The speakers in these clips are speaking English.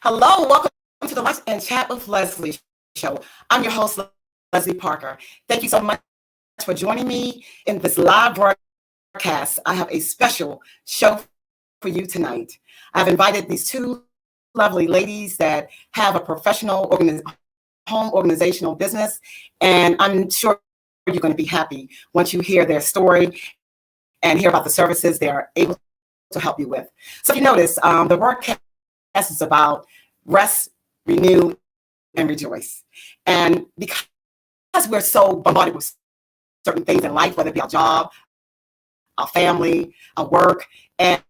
Hello, welcome to the Lunch and Chat with Leslie show. I'm your host, Leslie Parker. Thank you so much for joining me in this live broadcast. I have a special show for you tonight. I've invited these two lovely ladies that have a professional home organizational business, and I'm sure you're going to be happy once you hear their story and hear about the services they are able to help you with. So if you notice, the broadcast is about rest, renew, and rejoice. And because we're so bombarded with certain things in life, whether it be our job, our family, our work, and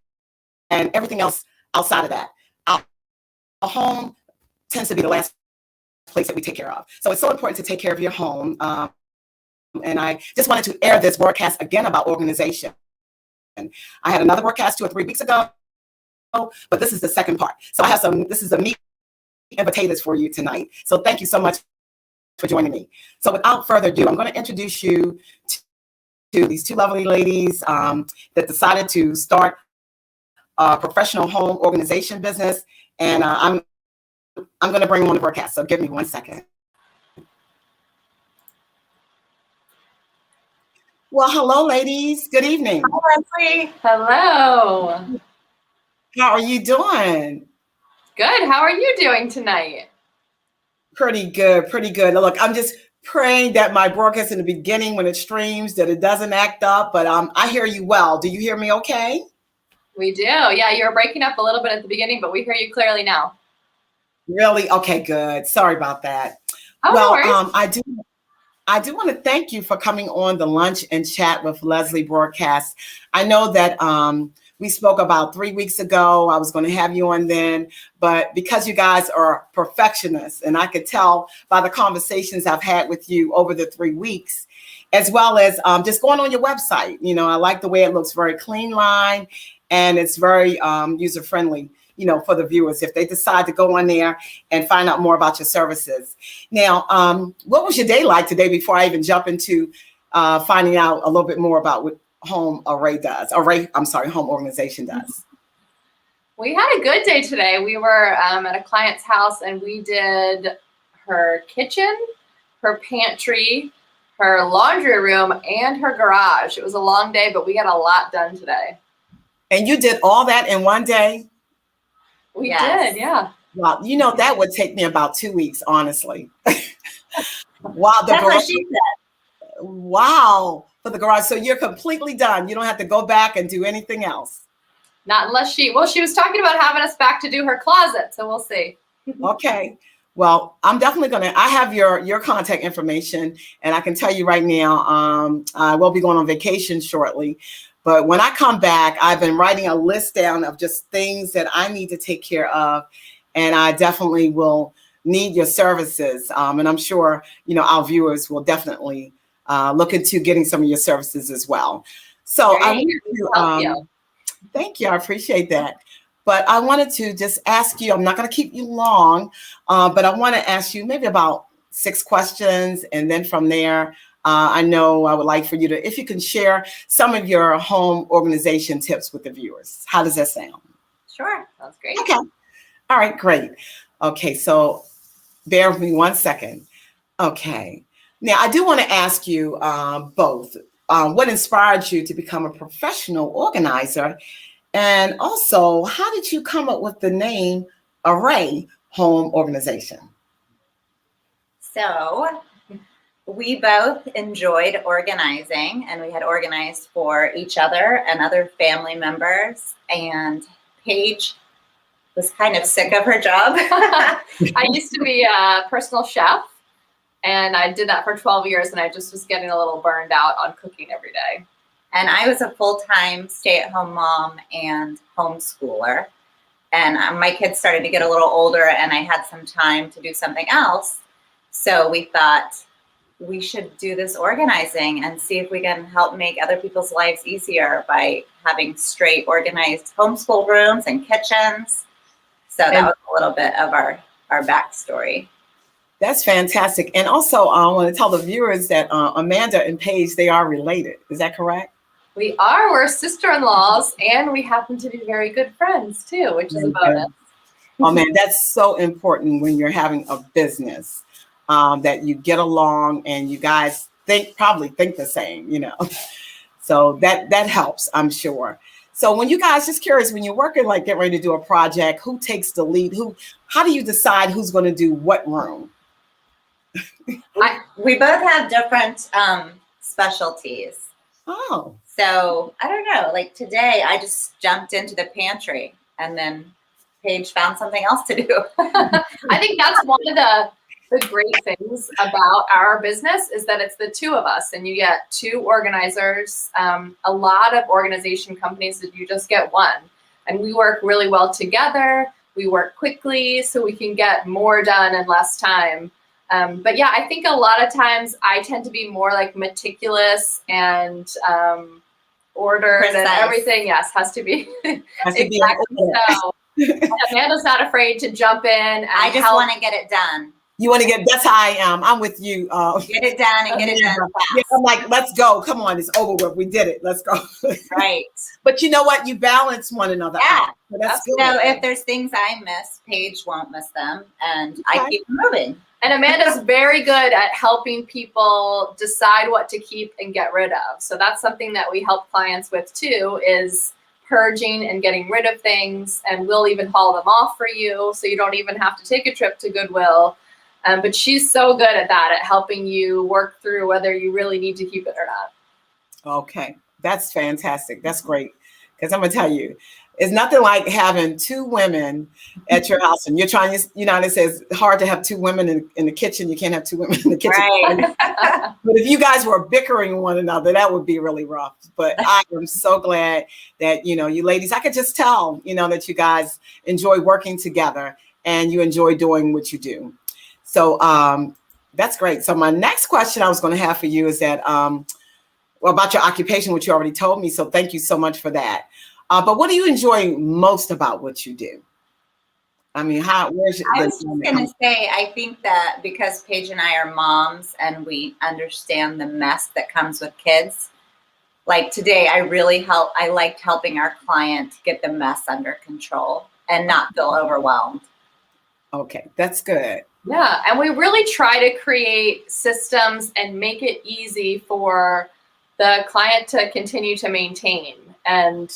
everything else outside of that, our home tends to be the last place that we take care of. So it's so important to take care of your home. And I just wanted to air this broadcast again about organization. I had another broadcast 2 or 3 weeks ago, but this is the second part. So this is a meat and potatoes for you tonight. So thank you so much for joining me. So without further ado, I'm going to introduce you to these two lovely ladies that decided to start a professional home organization business. And I'm going to bring them on the broadcast. So give me 1 second. Well, hello, ladies. Good evening. Hi, Leslie. Hello. How are you doing? Good. How are you doing tonight? Pretty good. Pretty good. Look, I'm just praying that my broadcast in the beginning, when it streams, that it doesn't act up. But I hear you well. Do you hear me okay? We do. Yeah, you were breaking up a little bit at the beginning, but we hear you clearly now. Really? Okay, good. Sorry about that. Oh, well, no worries. I do want to thank you for coming on the Lunch and Chat with Leslie broadcast. I know that we spoke about 3 weeks ago. I was going to have you on then, but because you guys are perfectionists, and I could tell by the conversations I've had with you over the 3 weeks, as well as just going on your website. You know, I like the way it looks, very clean line, and it's very user-friendly, you know, for the viewers if they decide to go on there and find out more about your services. Now, what was your day like today before I even jump into finding out a little bit more about what Home Organization does? We had a good day today. We were at a client's house and we did her kitchen, her pantry, her laundry room, and her garage. It was a long day, but we got a lot done today. And you did all that in one day? We did, yeah. Well, you know, that would take me about 2 weeks, honestly. Wow, That's what she said. Wow, for the garage. So you're completely done. You don't have to go back and do anything else. Not unless she was talking about having us back to do her closet, so we'll see. Okay. Well, I'm definitely I have your contact information, and I can tell you right now, I will be going on vacation shortly. But when I come back, I've been writing a list down of just things that I need to take care of. And I definitely will need your services. And I'm sure, you know, our viewers will definitely look into getting some of your services as well. So I wanted to, thank you. I appreciate that. But I wanted to just ask you, I'm not going to keep you long, but I want to ask you maybe about 6 questions. And then from there, I know I would like for you to, if you can share some of your home organization tips with the viewers. How does that sound? Sure. Sounds great. Okay. All right, great. Okay, so bear with me 1 second. Okay. Now, I do want to ask you both, what inspired you to become a professional organizer? And also, how did you come up with the name Array Home Organization? So we both enjoyed organizing, and we had organized for each other and other family members. And Paige was kind of sick of her job. I used to be a personal chef, and I did that for 12 years, and I just was getting a little burned out on cooking every day. And I was a full-time stay-at-home mom and homeschooler. And my kids started to get a little older, and I had some time to do something else. So we thought we should do this organizing and see if we can help make other people's lives easier by having straight organized homeschool rooms and kitchens. So that was a little bit of our backstory. That's fantastic. And also, I want to tell the viewers that Amanda and Paige, they are related. Is that correct? We are. We're sister-in-laws, and we happen to be very good friends, too, which is a bonus. Oh man, that's so important when you're having a business, that you get along and you guys probably think the same, So that helps, I'm sure. So when you guys, just curious, when you're working, like getting ready to do a project, who takes the lead? How do you decide who's going to do what room? We both have different specialties. Oh. So I don't know, like today I just jumped into the pantry and then Paige found something else to do. I think that's one of the great things about our business is that it's the two of us and you get two organizers. A lot of organization companies that you just get one, and we work really well together. We work quickly so we can get more done in less time. But yeah, I think a lot of times I tend to be more like meticulous and ordered and everything. Yes, has to be exactly so. Amanda's not afraid to jump in. And I just want to get it done. You want to that's how I am. I'm with you. Get it done and get it done fast. Yeah, I'm like, let's go. Come on, it's over with. We did it. Let's go. Right. But you know what? You balance one another out. So that's good. So if there's things I miss, Paige won't miss them, and I keep moving. And Amanda's very good at helping people decide what to keep and get rid of. So that's something that we help clients with too, is purging and getting rid of things. And we'll even haul them off for you, so you don't even have to take a trip to Goodwill. But she's so good at that, at helping you work through whether you really need to keep it or not. Okay, that's fantastic. That's great. Because I'm going to tell you, it's nothing like having two women at your house and you're trying to, it says it's hard to have two women in the kitchen. You can't have two women in the kitchen. Right. But if you guys were bickering one another, that would be really rough. But I am so glad that, you ladies, I could just tell, that you guys enjoy working together and you enjoy doing what you do. So that's great. So my next question I was going to have for you is that, about your occupation, which you already told me. So thank you so much for that. But what do you enjoy most about what you do? I mean, I was just going to say, I think that because Paige and I are moms and we understand the mess that comes with kids, like today, I liked helping our client get the mess under control and not feel overwhelmed. Okay, that's good. Yeah, and we really try to create systems and make it easy for the client to continue to maintain. And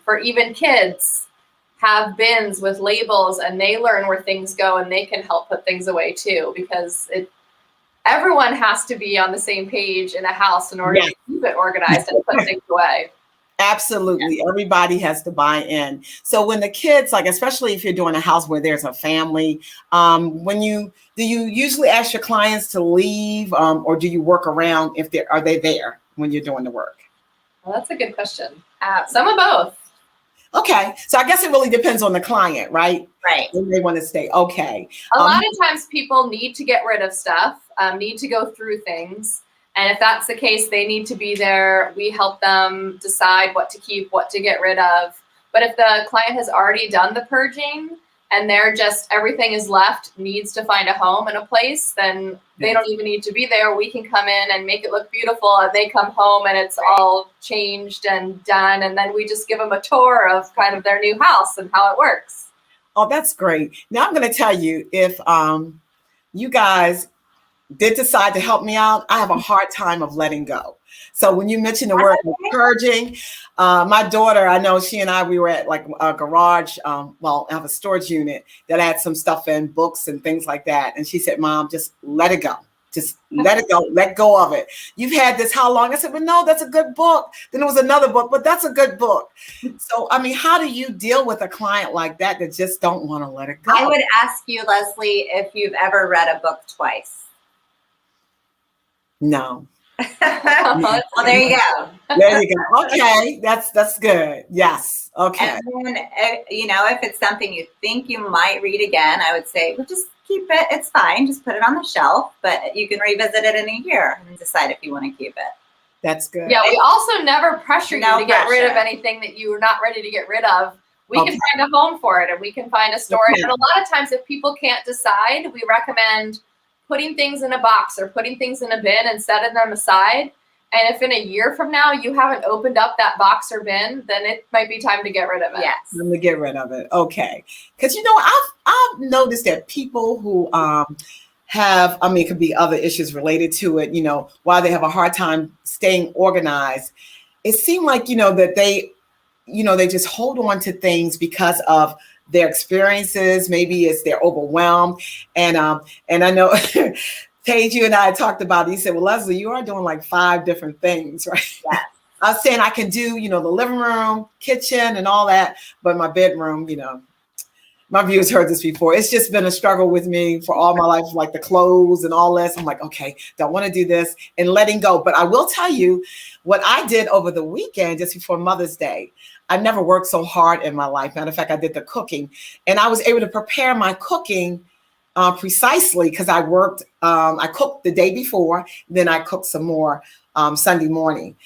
for even kids, have bins with labels and they learn where things go and they can help put things away too, because everyone has to be on the same page in a house in order to keep it organized and put things away. Absolutely. Yeah. Everybody has to buy in. So when the kids, like, especially if you're doing a house where there's a family, do you usually ask your clients to leave or do you work around are they there when you're doing the work? Well, that's a good question. Some of both. Okay. So I guess it really depends on the client, right? Right. When they want to stay. Okay. A lot of times people need to get rid of stuff, need to go through things. And if that's the case, they need to be there. We help them decide what to keep, what to get rid of. But if the client has already done the purging and everything is left, needs to find a home and a place, then they don't even need to be there. We can come in and make it look beautiful, and they come home and it's all changed and done. And then we just give them a tour of kind of their new house and how it works. Oh, that's great. Now I'm going to tell you, if you guys did decide to help me out, I have a hard time of letting go. So when you mentioned the word purging, my daughter, I know she and we were at like a garage. I have a storage unit that had some stuff in, books and things like that. And she said, Mom, just let it go. Just let it go. Let go of it. You've had this how long? I said, well, no, that's a good book. Then there was another book, but that's a good book. So, I mean, how do you deal with a client like that just don't want to let it go? I would ask you, Leslie, if you've ever read a book twice. No. Well, there you go. There you go. Okay, that's good. Yes. Okay. And then, if it's something you think you might read again, I would say, well, just keep it. It's fine. Just put it on the shelf, but you can revisit it in a year and decide if you want to keep it. That's good. Yeah, we also never pressure you to get rid of anything that you are not ready to get rid of. We can find a home for it, and we can find a storage. And a lot of times, if people can't decide, we recommend putting things in a box or putting things in a bin and setting them aside. And if in a year from now you haven't opened up that box or bin, then it might be time to get rid of it. Yes. I'm gonna get rid of it. Okay, because I've noticed that people who have, I mean, it could be other issues related to it. Why they have a hard time staying organized. It seemed like that they just hold on to things because of their experiences. Maybe it's they're overwhelmed, and I know. Paige, you and I talked about it. You said, well, Leslie, you are doing like 5 different things, right? Yes. I was saying I can do, the living room, kitchen, and all that, but my bedroom, my viewers heard this before. It's just been a struggle with me for all my life, like the clothes and all this. I'm like, okay, don't want to do this and letting go. But I will tell you what I did over the weekend, just before Mother's Day. I've never worked so hard in my life. Matter of fact, I did the cooking, and I was able to prepare my cooking precisely because I cooked the day before, then I cooked some more Sunday morning.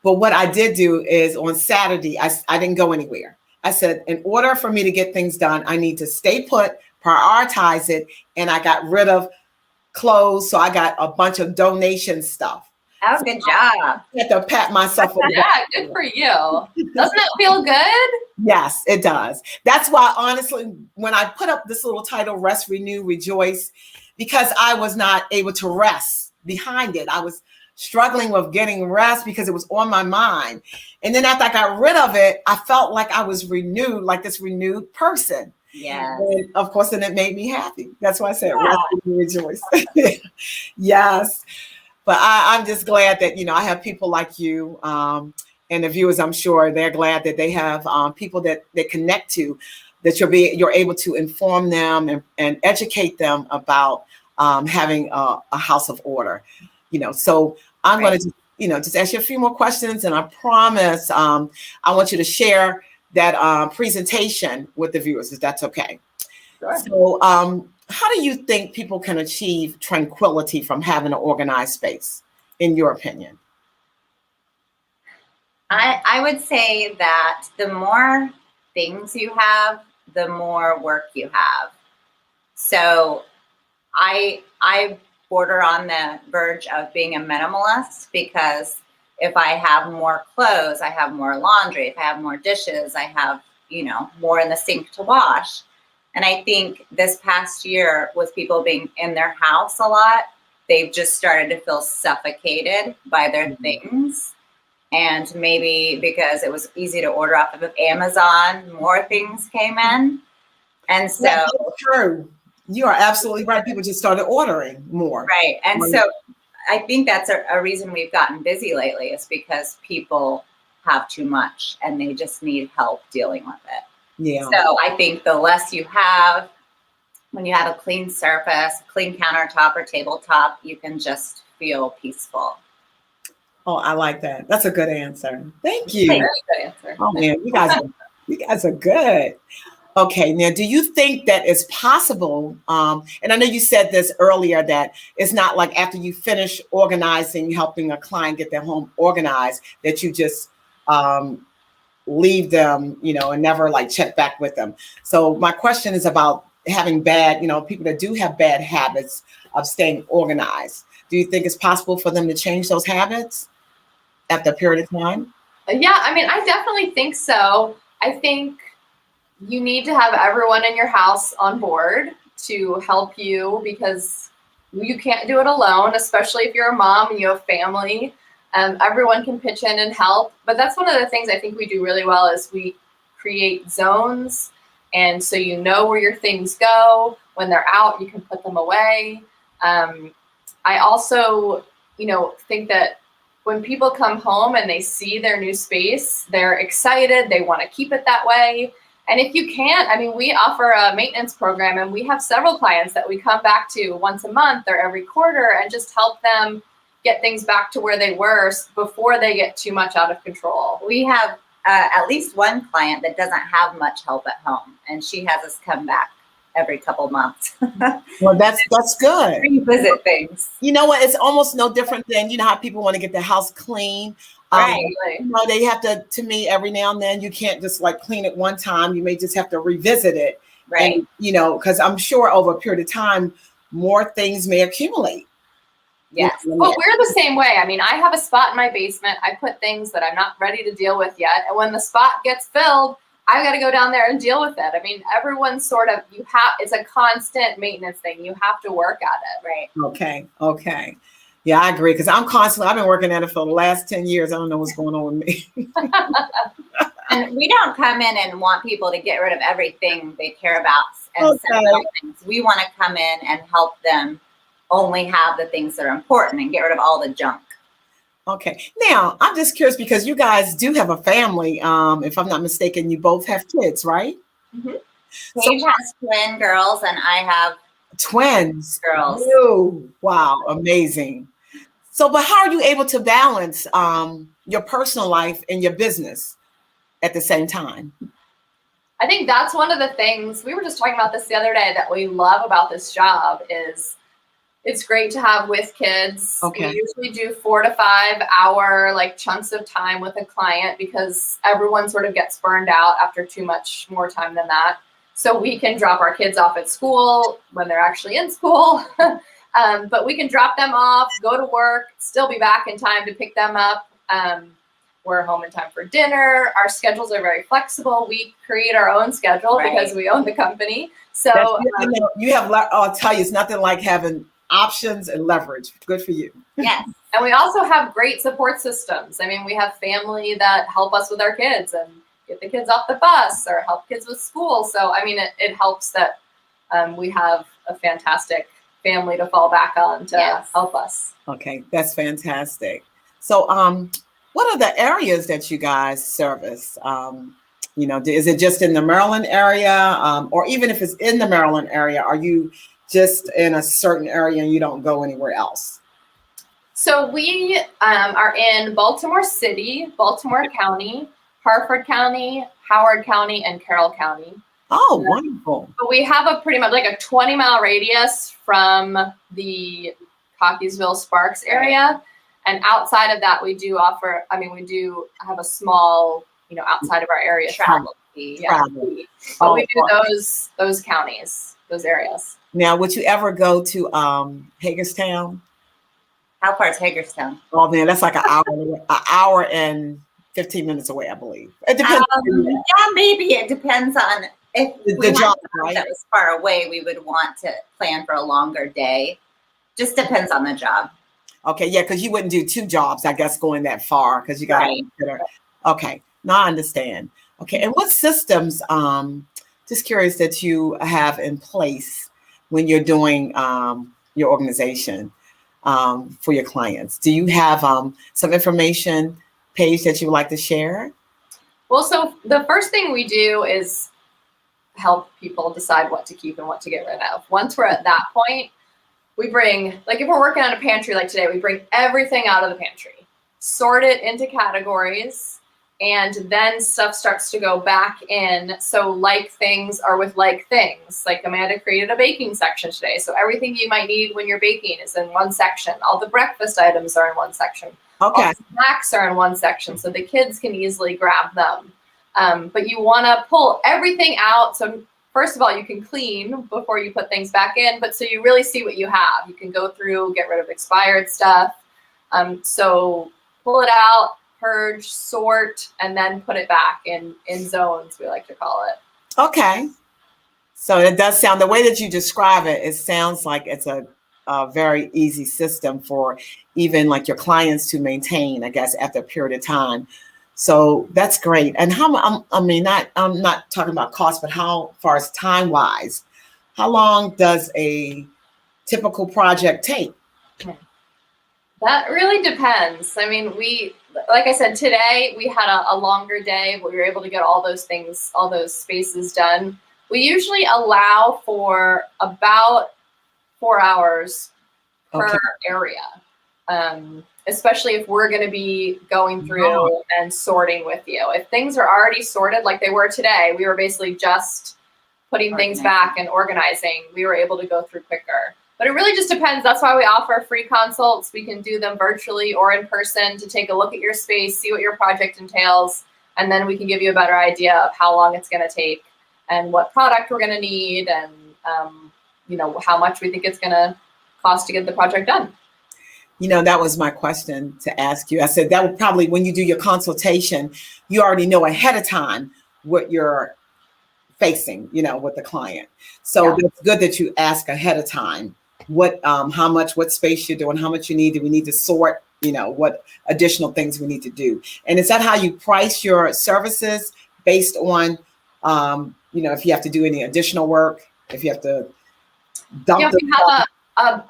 But what I did do is on Saturday, I didn't go anywhere. I said, in order for me to get things done, I need to stay put, prioritize it. And I got rid of clothes. So I got a bunch of donation stuff. That was a good job. I had to pat myself on the Yeah, back. good for you. Doesn't it feel good? Yes, it does. That's why, honestly, when I put up this little title, Rest, Renew, Rejoice, because I was not able to rest behind it. I was struggling with getting rest because it was on my mind. And then after I got rid of it, I felt like I was renewed, like this renewed person. Yes. And of course, then it made me happy. That's why I said, Rest, Renew, Rejoice. Yes. But I'm just glad that, I have people like you and the viewers. I'm sure they're glad that they have people that they connect to, that you're able to inform them and educate them about having a house of order. So I'm going to, just ask you a few more questions, and I promise I want you to share that presentation with the viewers, if that's okay. Sure. So how do you think people can achieve tranquility from having an organized space, in your opinion? I would say that the more things you have, the more work you have. So I border on the verge of being a minimalist, because if I have more clothes, I have more laundry. If I have more dishes, I have, more in the sink to wash. And I think this past year, with people being in their house a lot, they've just started to feel suffocated by their things. And maybe because it was easy to order off of Amazon, more things came in. And so That's true. You are absolutely right. People just started ordering more. Right. And so I think that's a reason we've gotten busy lately, is because people have too much and they just need help dealing with it. Yeah. So I think the less you have, when you have a clean surface, clean countertop or tabletop, you can just feel peaceful. Oh, I like that. That's a good answer. Thank you. Very good answer. Oh man, you guys are good. Okay, now do you think that it's possible? And I know you said this earlier, that it's not like after you finish organizing, helping a client get their home organized, that you just leave them, and never like check back with them. So my question is about having bad, people that do have bad habits of staying organized. Do you think it's possible for them to change those habits after a period of time? Yeah, I mean, I definitely think so. I think you need to have everyone in your house on board to help you, because you can't do it alone, especially if you're a mom and you have family. Everyone can pitch in and help. But that's one of the things I think we do really well, is we create zones. And so you know where your things go. When they're out, you can put them away. I also, think that when people come home and they see their new space, they're excited. They want to keep it that way. And if you can't, I mean, we offer a maintenance program, and we have several clients that we come back to once a month or every quarter and just help them get things back to where they were before they get too much out of control. We have at least one client that doesn't have much help at home, and she has us come back every couple months. Well, that's good. Revisit things. You know what? It's almost no different than, how people want to get their house clean. Right. They have to me, every now and then, you can't just like clean it one time. You may just have to revisit it. Right. And, because I'm sure over a period of time, more things may accumulate. Yes. But we're the same way. I mean, I have a spot in my basement. I put things that I'm not ready to deal with yet. And when the spot gets filled, I've got to go down there and deal with it. I mean, everyone's sort of, it's a constant maintenance thing. You have to work at it. Right. Okay. Yeah, I agree. Because I've been working at it for the last 10 years. I don't know what's going on with me. And we don't come in and want people to get rid of everything they care about and Okay. send out things. We want to come in and help them only have the things that are important and get rid of all the junk. Okay. Now, I'm just curious because you guys do have a family. If I'm not mistaken, you both have kids, right? Mm-hmm. Paige has twin girls and I have Twins. girls. Oh, wow. Amazing. So, but how are you able to balance your personal life and your business at the same time? I think that's one of the things, we were just talking about this the other day, that we love about this job is it's great to have with kids. Okay. We usually do 4 to 5 hour like chunks of time with a client because everyone sort of gets burned out after too much more time than that. So we can drop our kids off at school when they're actually in school. But we can drop them off, go to work, still be back in time to pick them up. We're home in time for dinner. Our schedules are very flexible. We create our own schedule because we own the company. So you have, I'll tell you, it's nothing like having options and leverage. Good for you. Yes. And we also have great support systems. I mean, we have family that help us with our kids and get the kids off the bus or help kids with school. So, I mean, it helps that we have a fantastic family to fall back on to help us. Okay, that's fantastic. So, what are the areas that you guys service? Is it just in the Maryland area? Or even if it's in the Maryland area, are you just in a certain area and you don't go anywhere else? So we are in Baltimore City, Baltimore County, Harford County, Howard County, and Carroll County. Oh, wonderful. But we have a pretty much like a 20-mile radius from the Cockeysville Sparks area. And outside of that, we do have a small, outside of our area travel fee. Yeah. But we do those counties, those areas. Now, would you ever go to Hagerstown? How far is Hagerstown? Oh man, that's like an hour and 15 minutes away, I believe. It depends. Yeah, maybe it depends on if the job, right? That was far away, we would want to plan for a longer day. Just depends on the job. Okay, yeah, because you wouldn't do 2 jobs, I guess, going that far because you got to consider. Okay, now I understand. Okay, and what systems? Just curious that you have in place when you're doing your organization for your clients. Do you have some information page that you would like to share? Well, so the first thing we do is help people decide what to keep and what to get rid of. Once we're at that point, we bring, like if we're working on a pantry like today, we bring everything out of the pantry, sort it into categories, and then stuff starts to go back in. So like things are with like things. Like Amanda created a baking section today. So everything you might need when you're baking is in one section. All the breakfast items are in one section. Okay. All the snacks are in one section, so the kids can easily grab them. But you want to pull everything out. So first of all, you can clean before you put things back in, but so you really see what you have. You can go through, get rid of expired stuff. So pull it out, purge, sort, and then put it back in zones, we like to call it. Okay. So it does sound, the way that you describe it, it sounds like it's a very easy system for even like your clients to maintain, I guess, after a period of time. So that's great. And I'm not talking about cost, but how far as time wise, how long does a typical project take? That really depends. I mean, like I said, today we had a longer day, but we were able to get all those things, all those spaces done. We usually allow for about 4 hours per area, especially if we're going to be going through and sorting with you. If things are already sorted like they were today, we were basically just putting things back and organizing. We were able to go through quicker. But it really just depends. That's why we offer free consults. We can do them virtually or in person to take a look at your space, see what your project entails, and then we can give you a better idea of how long it's going to take and what product we're going to need and how much we think it's going to cost to get the project done. That was my question to ask you. I said that would probably, when you do your consultation, you already know ahead of time what you're facing, with the client. So it's good that you ask ahead of time how much, what space you're doing, how much you need. Do we need to sort, what additional things we need to do? And is that how you price your services based on, if you have to do any additional work, if you have to dump we have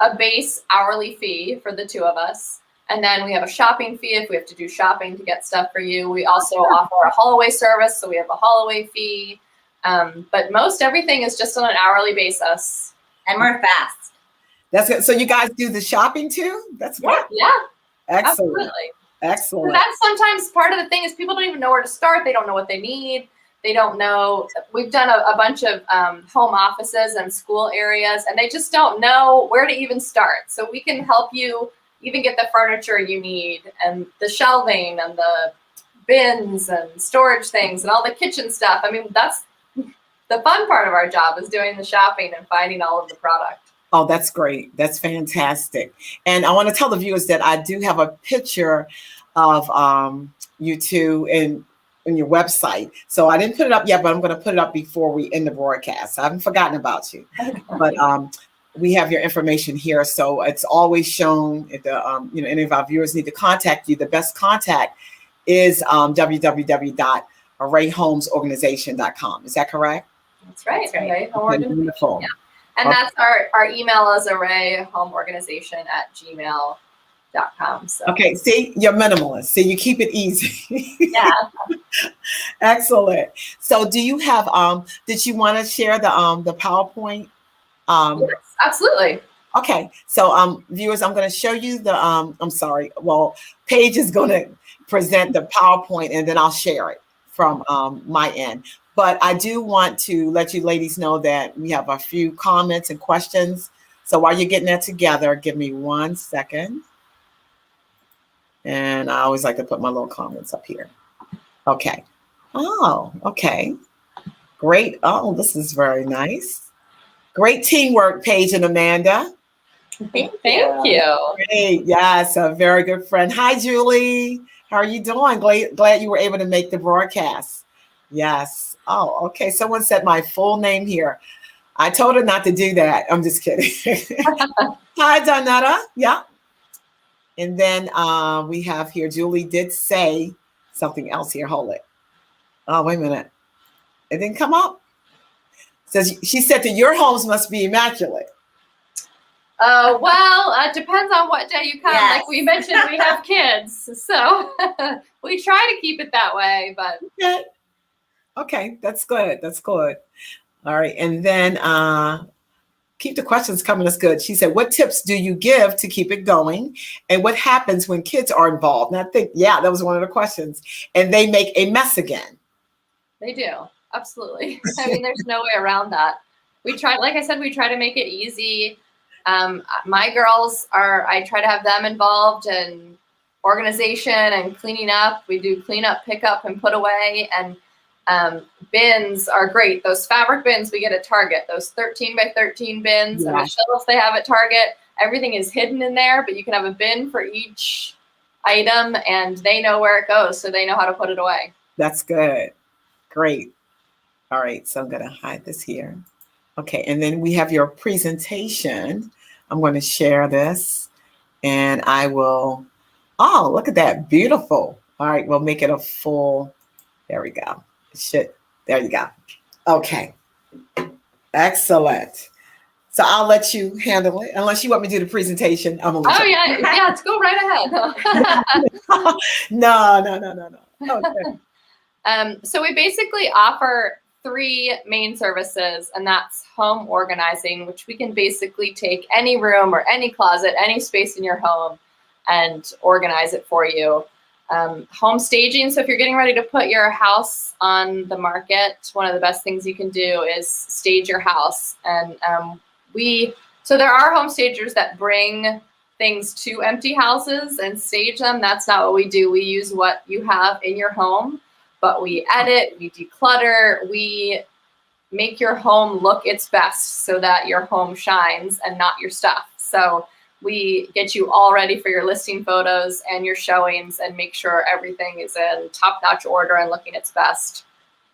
a base hourly fee for the two of us. And then we have a shopping fee if we have to do shopping to get stuff for you. We also offer a haul-away service, so we have a haul-away fee. But most everything is just on an hourly basis. And we're fast. That's good. So you guys do the shopping too? That's good. Yeah. Excellent. Absolutely. Excellent. So that's sometimes part of the thing is people don't even know where to start. They don't know what they need. They don't know. We've done a bunch of home offices and school areas, and they just don't know where to even start. So we can help you even get the furniture you need and the shelving and the bins and storage things and all the kitchen stuff. I mean, that's the fun part of our job, is doing the shopping and finding all of the product. Oh, that's great. That's fantastic. And I want to tell the viewers that I do have a picture of you two in your website. So I didn't put it up yet, but I'm going to put it up before we end the broadcast. I haven't forgotten about you. But we have your information here. So it's always shown if any of our viewers need to contact you. The best contact is www.arrayhomesorganization.com. Is that correct? That's right. Right. Wonderful. Yeah. And that's our email is arrayhomeorganization@gmail.com. So. Okay, see, you're minimalist. See, you keep it easy. Yeah. Excellent. So do you have, did you want to share the PowerPoint? Yes, absolutely. Okay, so viewers, I'm going to show you Paige is going to present the PowerPoint and then I'll share it from my end. But I do want to let you ladies know that we have a few comments and questions. So while you're getting that together, give me 1 second. And I always like to put my little comments up here. Okay. Oh, okay. Great. Oh, this is very nice. Great teamwork, Paige and Amanda. Thank you. Great. Yes, a very good friend. Hi, Julie. How are you doing? Glad you were able to make the broadcast. Yes. Oh, okay. Someone said my full name here. I told her not to do that. I'm just kidding. Hi, Donetta. Yeah. And then we have here, Julie did say something else here. Hold it. Oh, wait a minute. It didn't come up. She said that your homes must be immaculate. Well, it depends on what day you come. Yes. Like we mentioned, we have kids, so we try to keep it that way. But okay, that's good. That's good. All right, and then keep the questions coming. That's good. She said, "What tips do you give to keep it going, and what happens when kids are involved?" And I think, that was one of the questions. And they make a mess again. They do, absolutely. I mean, there's no way around that. We try, like I said, we try to make it easy. My girls I try to have them involved in organization and cleaning up. We do cleanup, pick up, and put away. And bins are great. Those fabric bins we get at Target, those 13 by 13 bins, and the shelves they have at Target, everything is hidden in there, but you can have a bin for each item and they know where it goes, so they know how to put it away. That's good. Great. All right, so I'm going to hide this here. Okay, and then we have your presentation. I'm going to share this and I will, look at that, beautiful. All right, we'll make it a full, there we go. There you go. Okay, excellent. So I'll let you handle it, unless you want me to do the presentation. Yeah, let's go right ahead. No. Okay. So we basically offer 3 main services, and that's home organizing, which we can basically take any room or any closet, any space in your home and organize it for you. Home staging. So if you're getting ready to put your house on the market, one of the best things you can do is stage your house. And so there are home stagers that bring things to empty houses and stage them. That's not what we do. We use what you have in your home, but we edit, we declutter, we make your home look its best so that your home shines and not your stuff. So We get you all ready for your listing photos and your showings and make sure everything is in top-notch order and looking its best.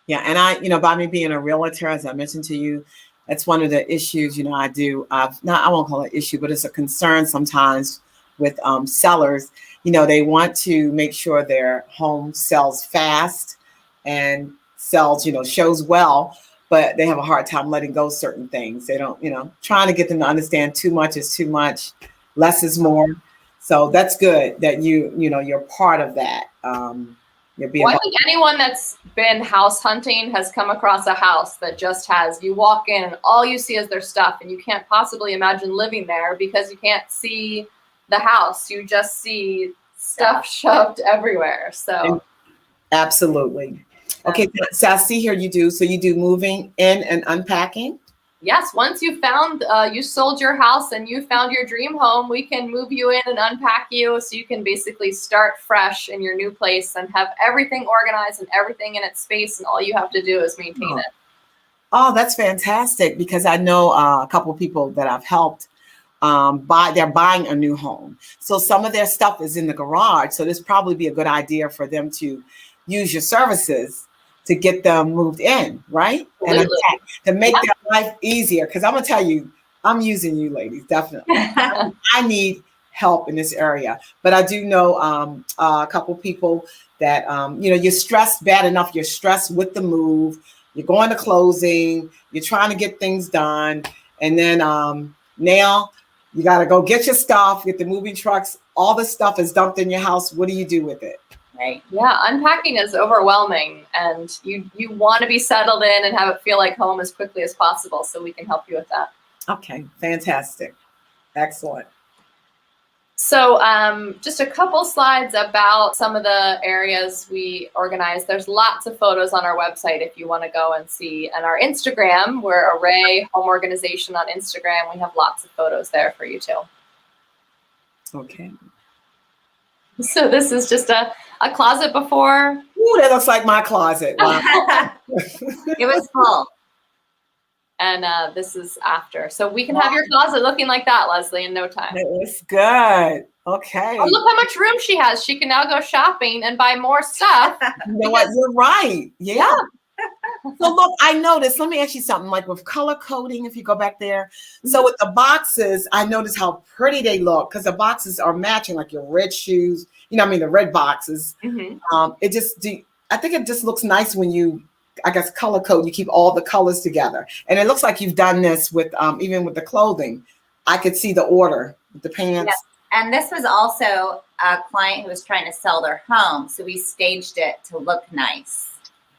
Yeah, and I, by me being a realtor, as I mentioned to you, that's one of the issues, I do. I won't call it issue, but it's a concern sometimes with sellers. They want to make sure their home sells fast and sells, shows well, but they have a hard time letting go certain things. They don't, trying to get them to understand too much is too much, less is more. So that's good that you're part of that. Well, I think anyone that's been house hunting has come across a house that just has, you walk in and all you see is their stuff, and you can't possibly imagine living there because you can't see the house. You just see stuff shoved everywhere. So absolutely. Okay, so I see here you do moving in and unpacking. Yes, once you found, you sold your house and you found your dream home, we can move you in and unpack you so you can basically start fresh in your new place and have everything organized and everything in its space, and all you have to do is maintain it. Oh, that's fantastic, because I know a couple of people that I've helped they're buying a new home. So some of their stuff is in the garage. So this probably be a good idea for them to use your services to get them moved in, right? Absolutely. And to make their life easier. Because I'm gonna tell you, I'm using you ladies, definitely. I need help in this area. But I do know a couple people that you're stressed bad enough. You're stressed with the move. You're going to closing. You're trying to get things done, and then now you got to go get your stuff, get the moving trucks. All the stuff is dumped in your house. What do you do with it? Right. Yeah, unpacking is overwhelming, and you want to be settled in and have it feel like home as quickly as possible, so we can help you with that. Okay, fantastic. Excellent. So just a couple slides about some of the areas we organize. There's lots of photos on our website if you want to go and see. And our Instagram, we're Array Home Organization on Instagram. We have lots of photos there for you too. Okay. So this is just a closet before. Ooh, that looks like my closet. Wow. It was full. And this is after. So we can have your closet looking like that, Leslie, in no time. It's good. Okay. Oh, look how much room she has. She can now go shopping and buy more stuff. You know what? You're right. Yeah. So look, I noticed, let me ask you something, like with color coding, if you go back there. So with the boxes, I noticed how pretty they look, because the boxes are matching, like your red shoes, the red boxes. Mm-hmm. I think it just looks nice when you, I guess, color code, you keep all the colors together. And it looks like you've done this with, even with the clothing. I could see the order, the pants. Yes. And this was also a client who was trying to sell their home. So we staged it to look nice.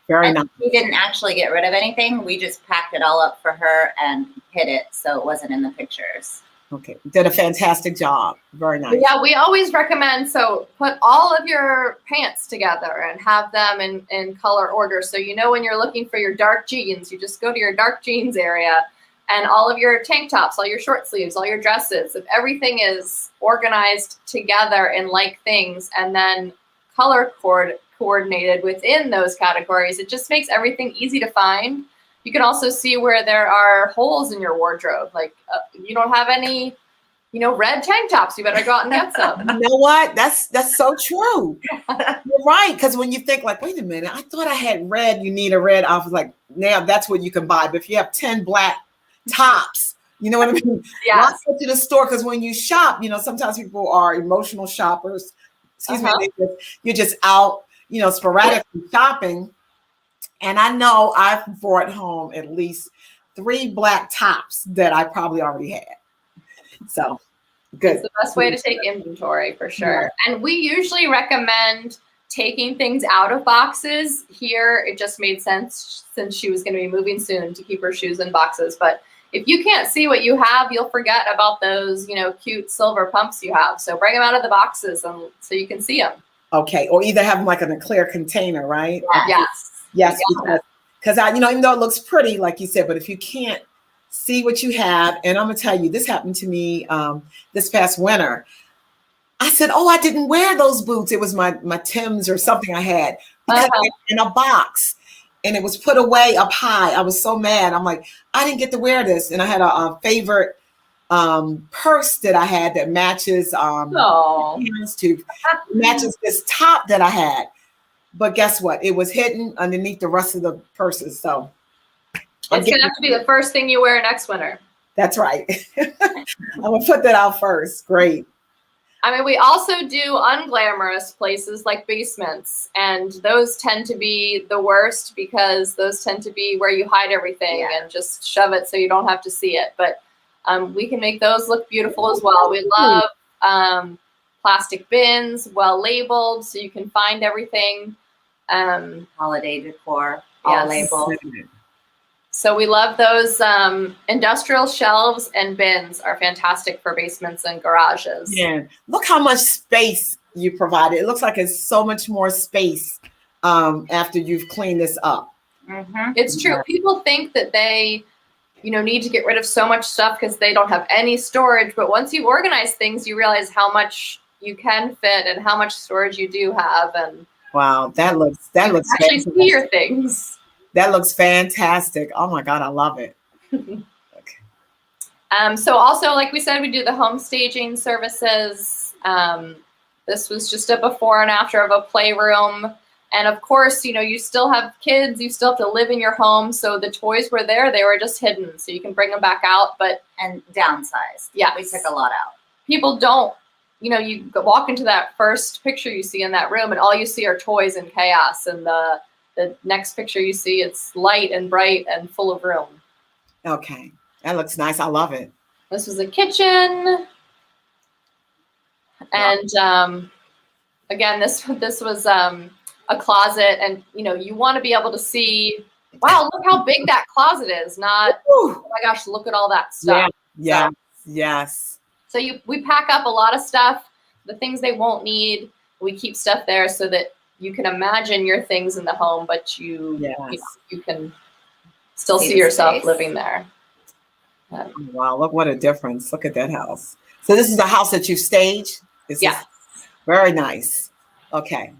Very nice. We didn't actually get rid of anything. We just packed it all up for her and hid it so it wasn't in the pictures. Okay, did a fantastic job. Very nice. Yeah, we always recommend, so put all of your pants together and have them in color order. So when you're looking for your dark jeans, you just go to your dark jeans area, and all of your tank tops, all your short sleeves, all your dresses, if everything is organized together in like things and then color coordinated within those categories, it just makes everything easy to find. You can also see where there are holes in your wardrobe. Like you don't have any, red tank tops. You better go out and get some. You know what? That's so true. You're right. Because when you think like, wait a minute, I thought I had red. You need a red. I was like, now that's what you can buy. But if you have 10 black tops, you know what I mean? Yeah. Not go to the store, because when you shop, sometimes people are emotional shoppers. Excuse me. You're just out, sporadically shopping. And I know I've brought home at least 3 black tops that I probably already had. So good. It's the best way to take inventory for sure. Yeah. And we usually recommend taking things out of boxes. Here, it just made sense since she was going to be moving soon to keep her shoes in boxes. But if you can't see what you have, you'll forget about those, cute silver pumps you have. So bring them out of the boxes so you can see them. Okay. Or either have them like in a clear container, right? Yes. Because even though it looks pretty, like you said, but if you can't see what you have, and I'm gonna tell you, this happened to me this past winter. I said, "Oh, I didn't wear those boots. It was my Timbs or something I had in a box, and it was put away up high. I was so mad. I'm like, I didn't get to wear this, and I had a favorite purse that I had that matches Oh, matches this top that I had. But guess what? It was hidden underneath the rest of the purses. So it's gonna have to be the first thing you wear next winter. that's right. I'm gonna put that out first. Great. I mean, we also do unglamorous places like basements, and those tend to be the worst because those tend to be where you hide everything and just shove it so you don't have to see it. But we can make those look beautiful as well. We love plastic bins, well labeled, so you can find everything. Holiday decor, all labeled. So we love those. Industrial shelves and bins are fantastic for basements and garages. Yeah, look how much space you provided. It looks like it's so much more space after you've cleaned this up. Mm-hmm. It's true. People think that they, need to get rid of so much stuff because they don't have any storage. But once you organize things, you realize how much you can fit and how much storage you do have. And wow, that looks actually fantastic. see your things. That looks fantastic. Oh my God, I love it. Okay. So also, like we said, we do the home staging services. This was just a before and after of a playroom. And of course, you still have kids, you still have to live in your home. So the toys were there, they were just hidden. So you can bring them back out, And downsized. Yes. We took a lot out. People don't, you walk into that first picture you see in that room and all you see are toys and chaos. And the next picture you see, it's light and bright and full of room. Okay, that looks nice. I love it. This was a kitchen. And again, this was a closet, and you want to be able to see, wow, look how big that closet is, not, oh my gosh, look at all that stuff. Yeah, yes. So we pack up a lot of stuff, the things they won't need. We keep stuff there so that you can imagine your things in the home, but you can still see yourself space. living there. Wow, look what a difference. Look at that house. So this is the house that you staged? Yeah. Very nice. Okay.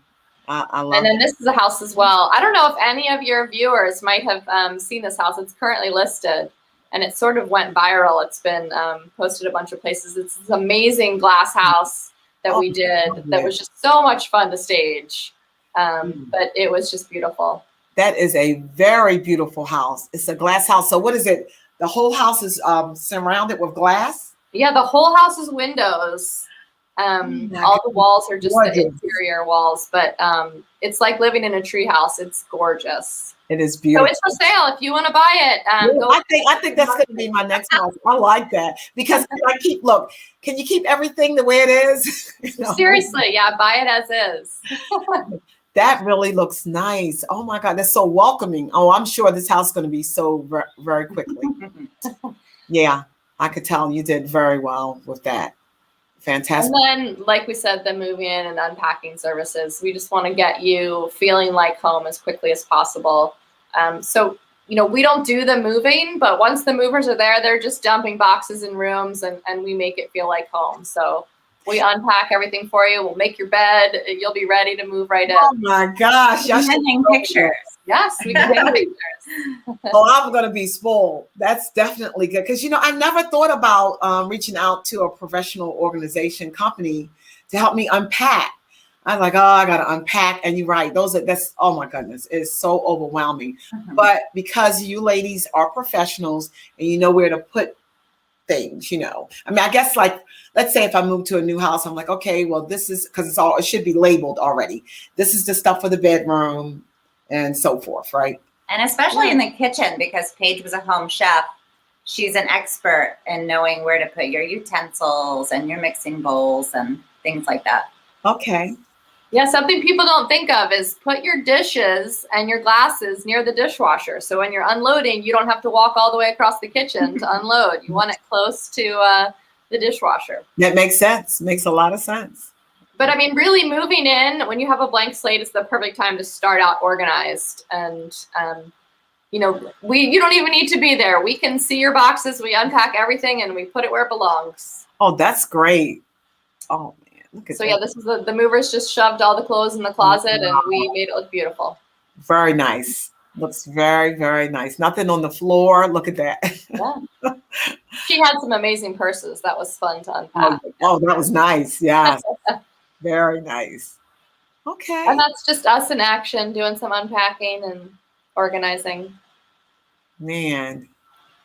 I love And then it. this is a house as well. I don't know if any of your viewers might have seen this house. It's currently listed, and it sort of went viral. It's been posted a bunch of places. It's this amazing glass house that we did that was just so much fun to stage. But it was just beautiful. That is a very beautiful house. It's a glass house. So what is it? The whole house is surrounded with glass? Yeah, the whole house is windows. All the walls are just the interior walls, but it's like living in a tree house. It's gorgeous. It is beautiful. So it's for sale if you want to buy it. I think that's going to be my next house. I like that because can you keep everything the way it is? Seriously, yeah, buy it as is. That really looks nice. Oh my God, that's so welcoming. Oh, I'm sure this house is going to be so very quickly. Yeah, I could tell you did very well with that. Fantastic. And then, like we said, the moving in and unpacking services. We just want to get you feeling like home as quickly as possible. So, we don't do the moving, but once the movers are there, they're just dumping boxes in rooms and we make it feel like home. So we unpack everything for you. We'll make your bed. You'll be ready to move right in. Oh my gosh. You can hang pictures. Yes, we can take pictures. Oh, I'm going to be spoiled. That's definitely good. Because, I never thought about reaching out to a professional organization company to help me unpack. I was like, oh, I got to unpack. And you're right. That's, oh my goodness, it's so overwhelming. Mm-hmm. But because you ladies are professionals and you know where to put things, I mean, I guess let's say if I move to a new house, I'm like, okay, well, this is because it should be labeled already. This is the stuff for the bedroom and so forth, right? And especially in the kitchen, because Paige was a home chef, she's an expert in knowing where to put your utensils and your mixing bowls and things like that. Okay. Yeah, something people don't think of is put your dishes and your glasses near the dishwasher. So when you're unloading, you don't have to walk all the way across the kitchen to unload. You want it close to the dishwasher. That makes sense. Makes a lot of sense. But I mean, really moving in, when you have a blank slate, it's the perfect time to start out organized. And, you don't even need to be there. We can see your boxes. We unpack everything and we put it where it belongs. Oh, that's great. Oh, man. Look at that. Yeah, this is the movers just shoved all the clothes in the closet and we made it look beautiful. Very nice. Looks very, very nice. Nothing on the floor. Look at that. Yeah. She had some amazing purses. That was fun to unpack. Oh, that was nice. Yes. Very nice. Okay. And that's just us in action doing some unpacking and organizing. Man,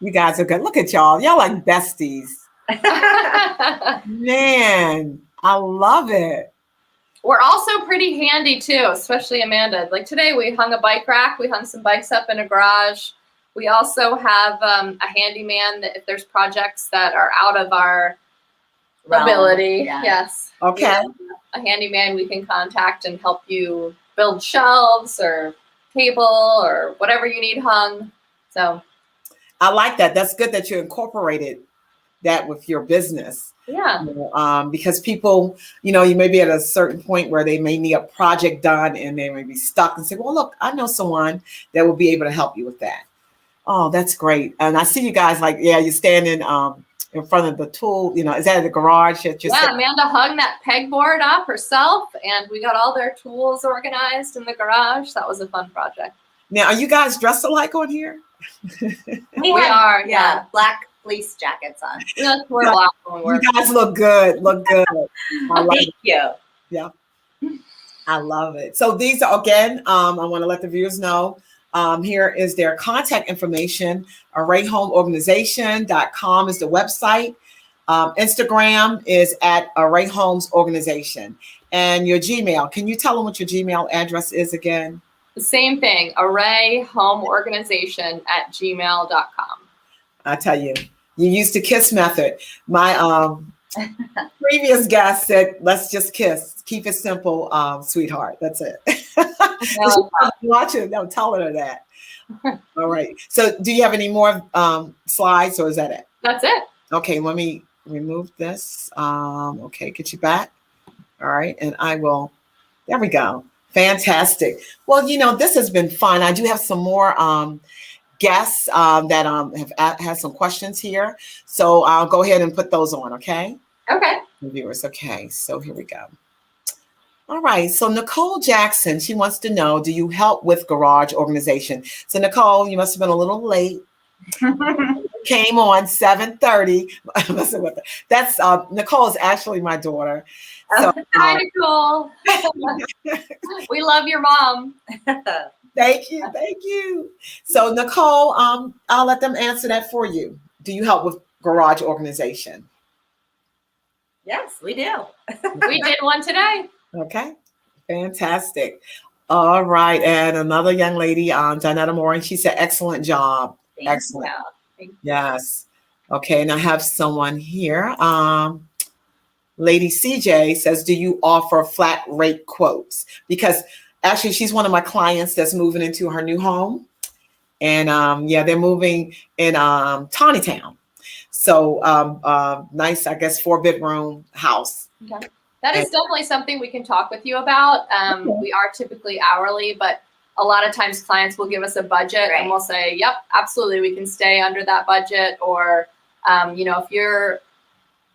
you guys are good. Look at y'all. Y'all like besties. Man, I love it. We're also pretty handy too, especially Amanda. Like today we hung a bike rack. We hung some bikes up in a garage. We also have a handyman that if there's projects that are out of our ability, Yeah. yes. Okay. We have a handyman we can contact and help you build shelves or table or whatever you need hung. So I like that. That's good that you incorporated that with your business. yeah. Because people, you may be at a certain point where they may need a project done and they may be stuck and say, well, look, I know someone that will be able to help you with that. Oh, that's great. And I see you guys you're standing in front of the tool, is that the garage that you're Yeah, Amanda hung that pegboard up herself and we got all their tools organized in the garage. That was a fun project. Now, are you guys dressed alike on here? We are, yeah, black fleece jackets on. We like to wear black when we work. You guys look good. Look good. I love Thank you. Yeah. I love it. So these are, again, I want to let the viewers know, here is their contact information. ArrayHomeOrganization.com is the website. Instagram is at Array Homes Organization. And your Gmail, can you tell them what your Gmail address is again? The same thing, arrayhomeorganization@gmail.com. I tell you, you used the KISS method. My previous guest said, let's just kiss. Keep it simple, sweetheart. That's it. Watching, I'm telling her that. All right. So do you have any more slides or is that it? That's it. Okay, let me remove this. Okay, get you back. All right. And I will, there we go. Fantastic. Well, this has been fun. I do have some more guests that have had some questions here. So I'll go ahead and put those on, okay? Okay. Viewers, okay. So here we go. All right. So Nicole Jackson, she wants to know, do you help with garage organization? So Nicole, you must have been a little late. Came on 7:30. That's Nicole is actually my daughter. So, hi, Nicole. We love your mom. Thank you. Thank you. So Nicole, I'll let them answer that for you. Do you help with garage organization? Yes, we do. We did one today. Okay. Fantastic. All right. And another young lady, Janetta Moore, and she said, excellent job. Thank Excellent. you. Yes. Okay. And I have someone here. Lady CJ says, do you offer flat rate quotes? Because actually she's one of my clients that's moving into her new home. And they're moving in Tawnytown. So nice, I guess, 4-bedroom house. Okay. That is definitely something we can talk with you about. We are typically hourly, but a lot of times clients will give us a budget and we'll say, yep, absolutely, we can stay under that budget. Or, if you're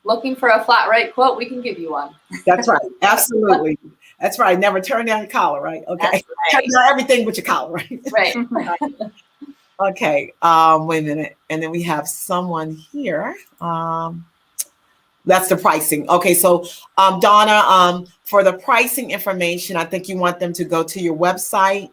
looking for a flat rate quote, we can give you one. That's right. Absolutely. That's right. Never turn down your collar, right? Okay. Right. Turn down everything but your collar, right? Right. Okay. Wait a minute. And then we have someone here. That's the pricing. Okay. So Donna, for the pricing information, I think you want them to go to your website.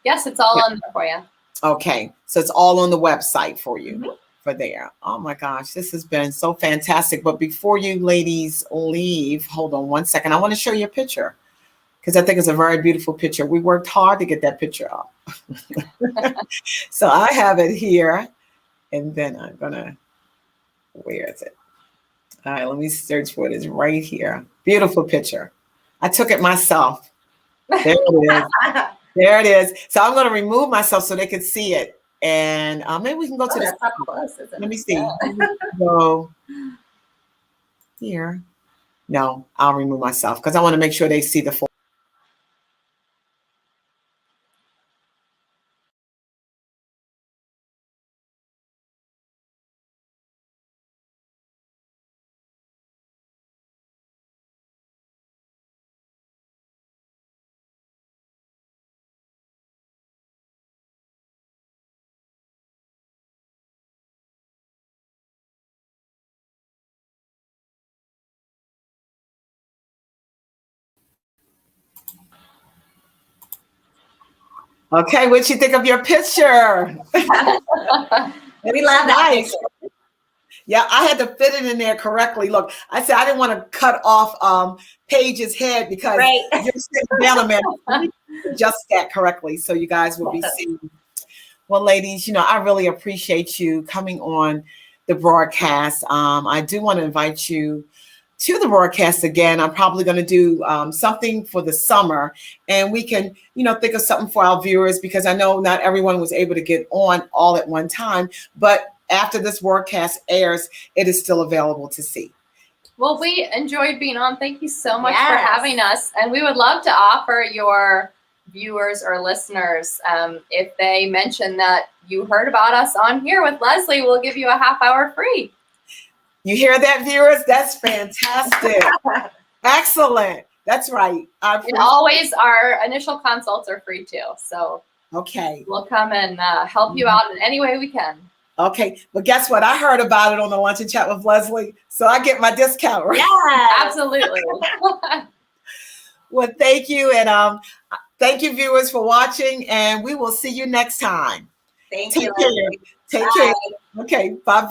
Yes, it's all on there for you. Okay. So it's all on the website for you. Mm-hmm. For there. Oh my gosh, this has been so fantastic. But before you ladies leave, hold on one second. I want to show you a picture because I think it's a very beautiful picture. We worked hard to get that picture up. So I have it here and then I'm gonna, where is it? All right, let me search for it. It's right here. Beautiful picture. I took it myself. There it is. There it is. So I'm going to remove myself so they can see it. And maybe we can go to this. That's up close, isn't it? Let me see. Go here. No, I'll remove myself because I want to make sure they see the full. Okay, what you think of your picture? We love that. Nice. Yeah, I had to fit it in there correctly. Look, I said I didn't want to cut off Paige's head because Right. you're sitting down a minute. Adjust that correctly so you guys will be seeing. Well, ladies, I really appreciate you coming on the broadcast. I do want to invite you to the broadcast again. I'm probably going to do something for the summer, and we can, think of something for our viewers, because I know not everyone was able to get on all at one time, but after this broadcast airs, it is still available to see. Well, we enjoyed being on. Thank you so much Yes. for having us. And we would love to offer your viewers or listeners, if they mention that you heard about us on here with Leslie, we'll give you a half hour free. You hear that, viewers? That's fantastic. Excellent. That's right. And always our initial consults are free too. So Okay. we'll come and help you out in any way we can. Okay. But guess what? I heard about it on the Lunch and Chat with Leslie, so I get my discount, right? Yes. Absolutely. Well, thank you. And thank you, viewers, for watching. And we will see you next time. Thank Take you. care. Leslie. Take Bye. care. Okay. Bye-bye.